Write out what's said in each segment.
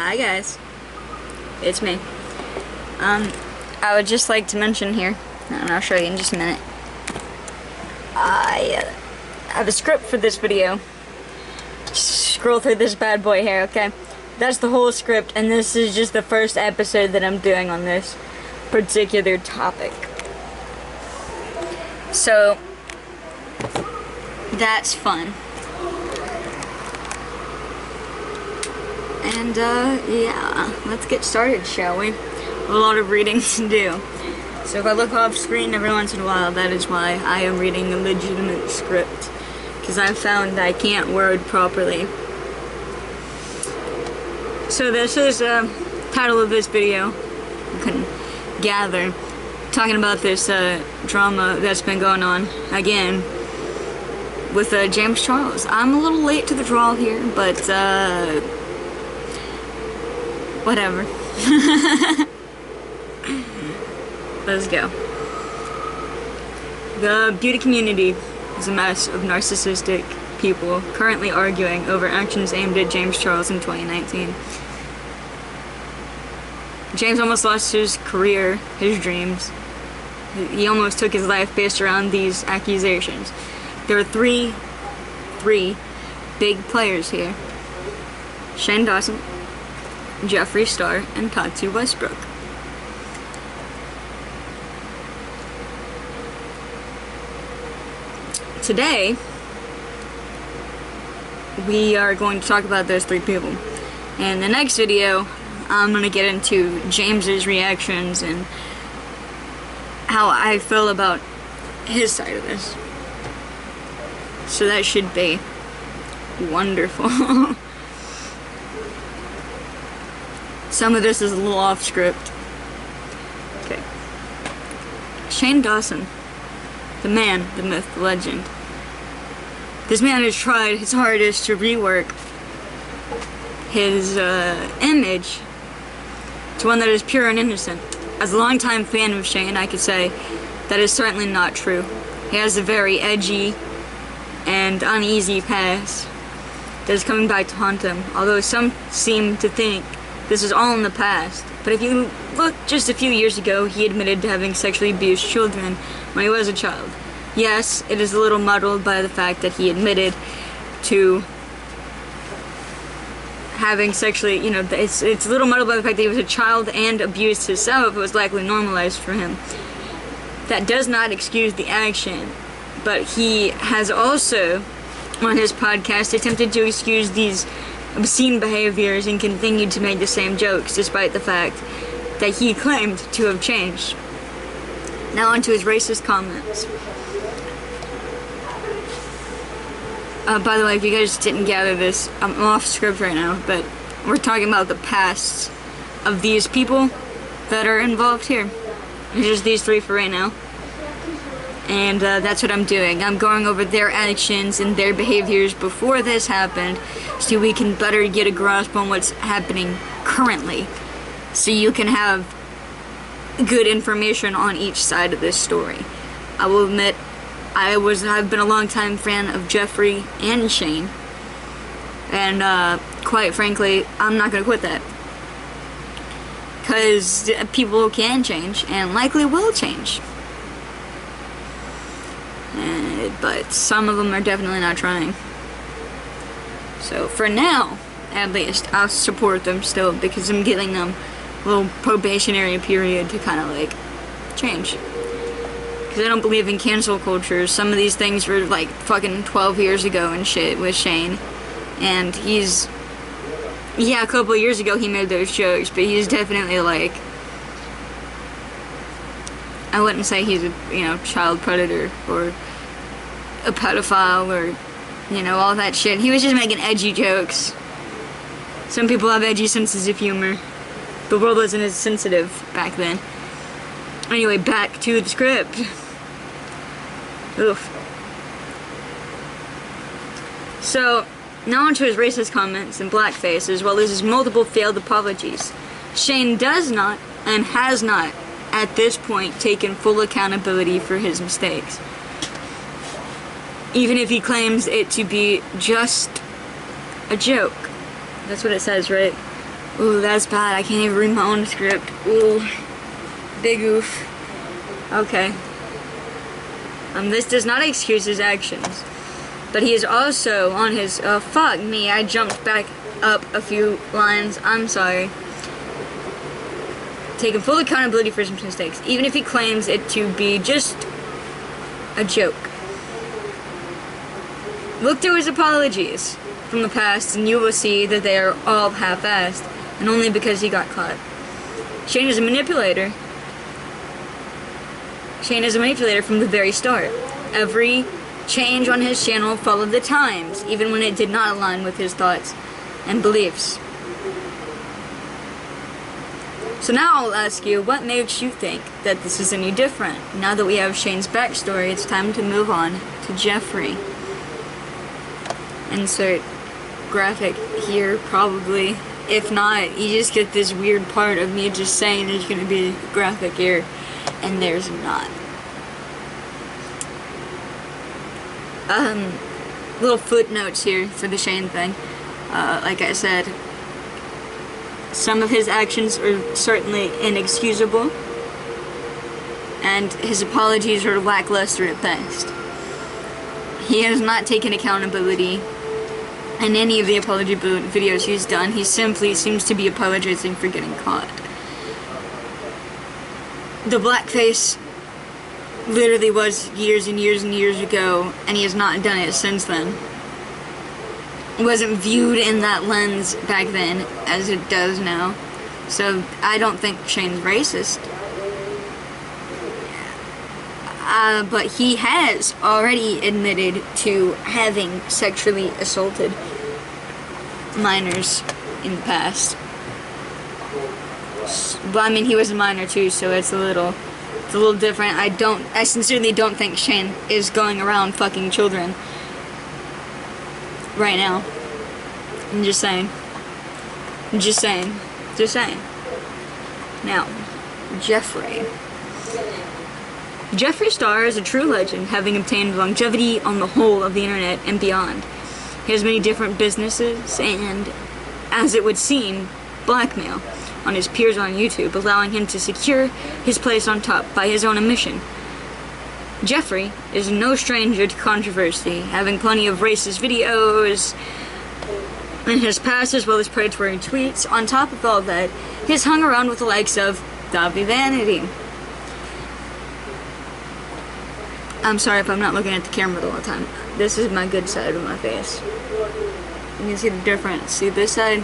Hi guys, it's me. I would just like to mention here, and I'll show you in just a minute, I have a script for this video. Just scroll through this bad boy here, okay? That's the whole script, and this is just the first episode that I'm doing on this particular topic. So, that's fun. And, yeah, let's get started, shall we? A lot of reading to do. So if I look off screen every once in a while, that is why I am reading a legitimate script. Because I've found I can't word properly. So this is the title of this video. You couldn't gather. Talking about this drama that's been going on, again, with James Charles. I'm a little late to the draw here, but, whatever. Let's go. The beauty community is a mess of narcissistic people currently arguing over actions aimed at James Charles in 2019. James almost lost his career, his dreams. He almost took his life based around these accusations. There are three big players here. Shane Dawson, Jeffree Star, and Tatsu Westbrook. Today, we are going to talk about those three people. In the next video, I'm going to get into James's reactions and how I feel about his side of this. So that should be wonderful. Some of this is a little off script. Okay. Shane Dawson. The man, the myth, the legend. This man has tried his hardest to rework his image to one that is pure and innocent. As a longtime fan of Shane, I could say that is certainly not true. He has a very edgy and uneasy past that is coming back to haunt him, although some seem to think this is all in the past. But if you look just a few years ago, he admitted to having sexually abused children when he was a child. Yes, it is a little muddled by the fact that he admitted to having sexually, it's a little muddled by the fact that he was a child and abused himself. It was likely normalized for him. That does not excuse the action, but he has also, on his podcast, attempted to excuse these obscene behaviors and continued to make the same jokes, despite the fact that he claimed to have changed. Now onto his racist comments. By the way, if you guys didn't gather this, I'm off script right now, but we're talking about the pasts of these people that are involved here. It's just these three for right now. And that's what I'm doing. I'm going over their actions and their behaviors before this happened, so we can better get a grasp on what's happening currently, so you can have good information on each side of this story. I will admit, I've been a long-time fan of Jeffree and Shane, and quite frankly, I'm not gonna quit that, because people can change and likely will change. But some of them are definitely not trying. So for now, at least, I'll support them still, because I'm giving them a little probationary period to kind of like change. Because I don't believe in cancel culture. Some of these things were like fucking 12 years ago and shit with Shane. And yeah, a couple of years ago he made those jokes, but he's definitely like, I wouldn't say he's a, child predator or a pedophile or, all that shit. He was just making edgy jokes. Some people have edgy senses of humor. The world wasn't as sensitive back then. Anyway, back to the script. Oof. So, now onto his racist comments and blackface, as well as his multiple failed apologies. Shane does not, and has not, at this point, taken full accountability for his mistakes. Even if he claims it to be just a joke. That's what it says, right? Ooh, that's bad. I can't even read my own script. Ooh. Big oof. Okay. This does not excuse his actions. But he is also on his... fuck me. I jumped back up a few lines. I'm sorry. Taking full accountability for his mistakes, even if he claims it to be just a joke. Look through his apologies from the past and you will see that they are all half-assed, and only because he got caught. Shane is a manipulator. Shane is a manipulator from the very start. Every change on his channel followed the times, even when it did not align with his thoughts and beliefs. So now I'll ask you, what makes you think that this is any different? Now that we have Shane's backstory, it's time to move on to Jeffrey. Insert graphic here, probably. If not, you just get this weird part of me just saying there's gonna be a graphic here, and there's not. Little footnotes here for the Shane thing. Like I said, some of his actions are certainly inexcusable, and his apologies are lackluster at best. He has not taken accountability in any of the apology videos he's done. He simply seems to be apologizing for getting caught. The blackface literally was years and years and years ago, and he has not done it since then. It wasn't viewed in that lens back then as it does now. So I don't think Shane's racist. But he has already admitted to having sexually assaulted minors in the past. Well, I mean, he was a minor too, so it's a little different. I sincerely don't think Shane is going around fucking children right now. I'm just saying. Just saying. Now, Jeffrey. Jeffree Star is a true legend, having obtained longevity on the whole of the internet and beyond. He has many different businesses and, as it would seem, blackmail on his peers on YouTube, allowing him to secure his place on top by his own admission. Jeffrey is no stranger to controversy, having plenty of racist videos in his past as well as predatory tweets. On top of all that, he has hung around with the likes of Dobby Vanity. I'm sorry if I'm not looking at the camera the whole time. This is my good side of my face. You can see the difference. See this side?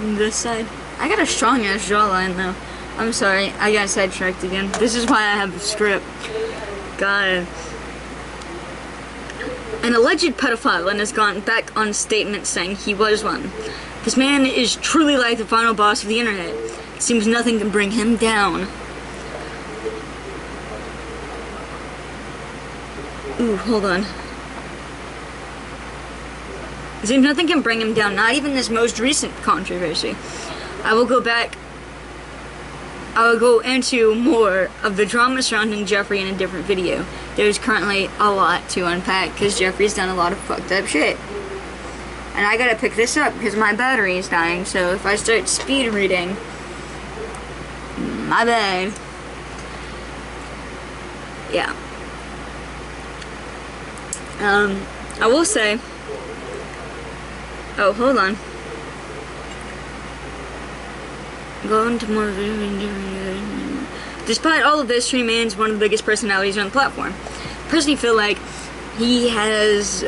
And this side? I got a strong ass jawline though. I'm sorry, I got sidetracked again. This is why I have a script. God. An alleged pedophile and has gone back on statement saying he was one. This man is truly like the final boss of the internet. Seems nothing can bring him down. Ooh, hold on. Seems nothing can bring him down, not even this most recent controversy. I will go into more of the drama surrounding Jeffrey in a different video. There's currently a lot to unpack because Jeffrey's done a lot of fucked up shit. And I gotta pick this up because my battery is dying, so if I start speed reading, my bad. Yeah. I will say... Oh, hold on. Going to more... Despite all of this, he remains one of the biggest personalities on the platform. I personally feel like he has...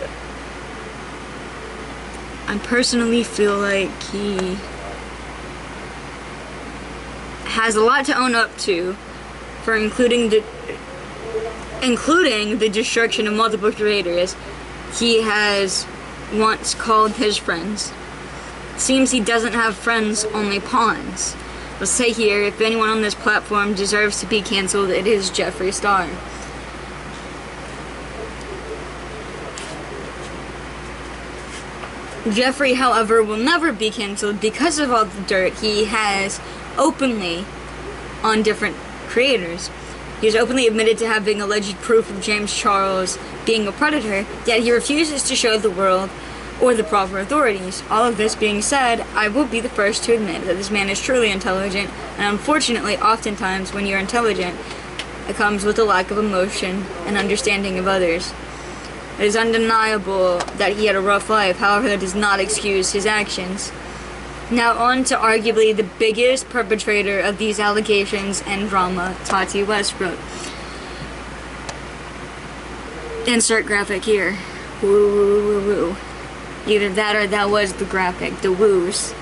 has a lot to own up to for including the destruction of multiple creators he has once called his friends. Seems he doesn't have friends, only pawns. Let's say here, if anyone on this platform deserves to be cancelled, it is Jeffree Star. Jeffrey, however, will never be cancelled because of all the dirt he has openly on different creators. He has openly admitted to having alleged proof of James Charles being a predator, yet he refuses to show the world or the proper authorities. All of this being said, I will be the first to admit that this man is truly intelligent, and unfortunately, oftentimes, when you're intelligent, it comes with a lack of emotion and understanding of others. It is undeniable that he had a rough life, however, that does not excuse his actions. Now on to arguably the biggest perpetrator of these allegations and drama, Tati Westbrook. Insert graphic here. Woo woo woo woo. Either that or that was the graphic, the woos.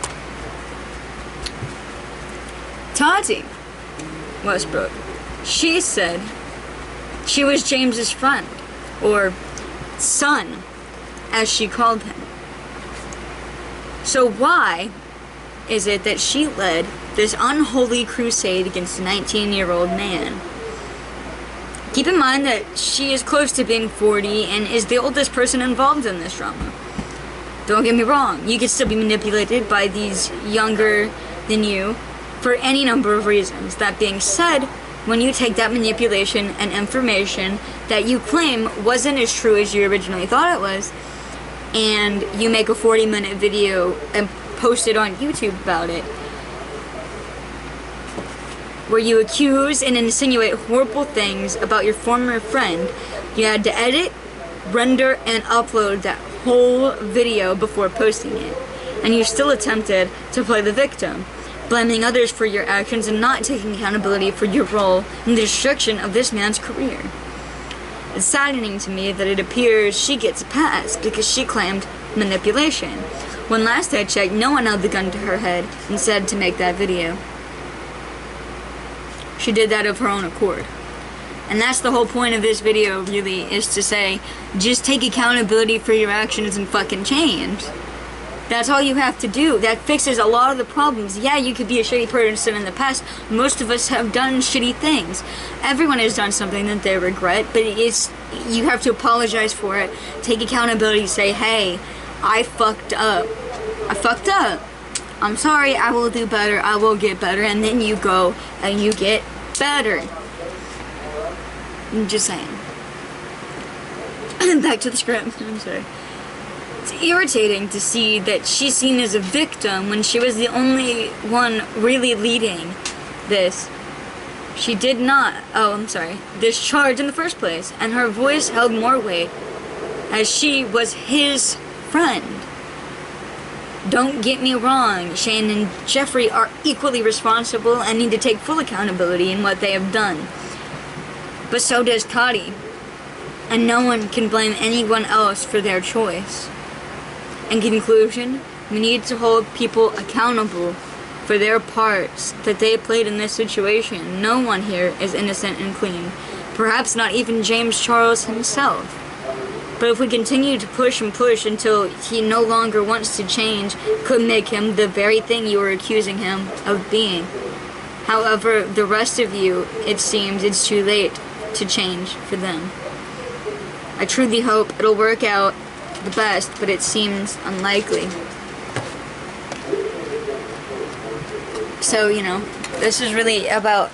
Tati Westbrook. She said she was James's friend, or son, as she called him. So why is it that she led this unholy crusade against a 19-year-old man? Keep in mind that she is close to being 40 and is the oldest person involved in this drama. Don't get me wrong, you could still be manipulated by these younger than you for any number of reasons. That being said, when you take that manipulation and information that you claim wasn't as true as you originally thought it was, and you make a 40-minute video and post it on YouTube about it, where you accuse and insinuate horrible things about your former friend, you had to edit, render, and upload that whole video before posting it. And you still attempted to play the victim, blaming others for your actions and not taking accountability for your role in the destruction of this man's career. It's saddening to me that it appears she gets a pass because she claimed manipulation, when last I checked, no one held the gun to her head and said to make that video. She did that of her own accord. And that's the whole point of this video, really, is to say, just take accountability for your actions and fucking change. That's all you have to do. That fixes a lot of the problems. Yeah, you could be a shitty person in the past. Most of us have done shitty things. Everyone has done something that they regret, but you have to apologize for it. Take accountability, say, hey, I fucked up. I fucked up. I'm sorry, I will do better, I will get better, and then you go and you get better. I'm just saying. Back to the script. I'm sorry. It's irritating to see that she's seen as a victim when she was the only one really leading this. She did not, this charge in the first place, and her voice held more weight as she was his friend. Don't get me wrong, Shane and Jeffrey are equally responsible and need to take full accountability in what they have done. But so does Tati. And no one can blame anyone else for their choice. In conclusion, we need to hold people accountable for their parts that they played in this situation. No one here is innocent and clean. Perhaps not even James Charles himself. But if we continue to push and push until he no longer wants to change, could make him the very thing you are accusing him of being. However, the rest of you, it seems it's too late to change for them. I truly hope it'll work out the best, but it seems unlikely. So, this is really about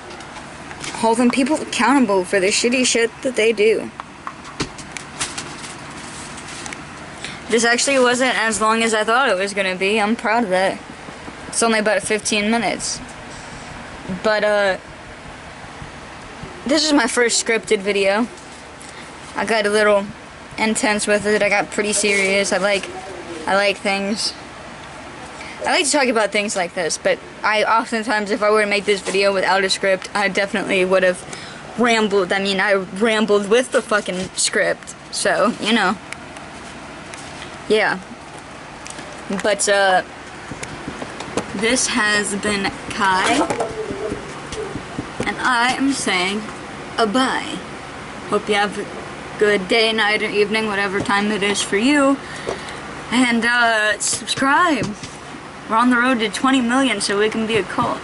holding people accountable for the shitty shit that they do. This actually wasn't as long as I thought it was gonna be. I'm proud of that. It's only about 15 minutes. But, this is my first scripted video. I got a little intense with it. I got pretty serious. I like things. I like to talk about things like this, but I oftentimes, if I were to make this video without a script, I definitely would have rambled. I mean, I rambled with the fucking script. So, yeah. But, this has been Kai, and I am saying bye. Hope you have a good day, night, or evening, whatever time it is for you. And, subscribe. We're on the road to 20 million, so we can be a cult.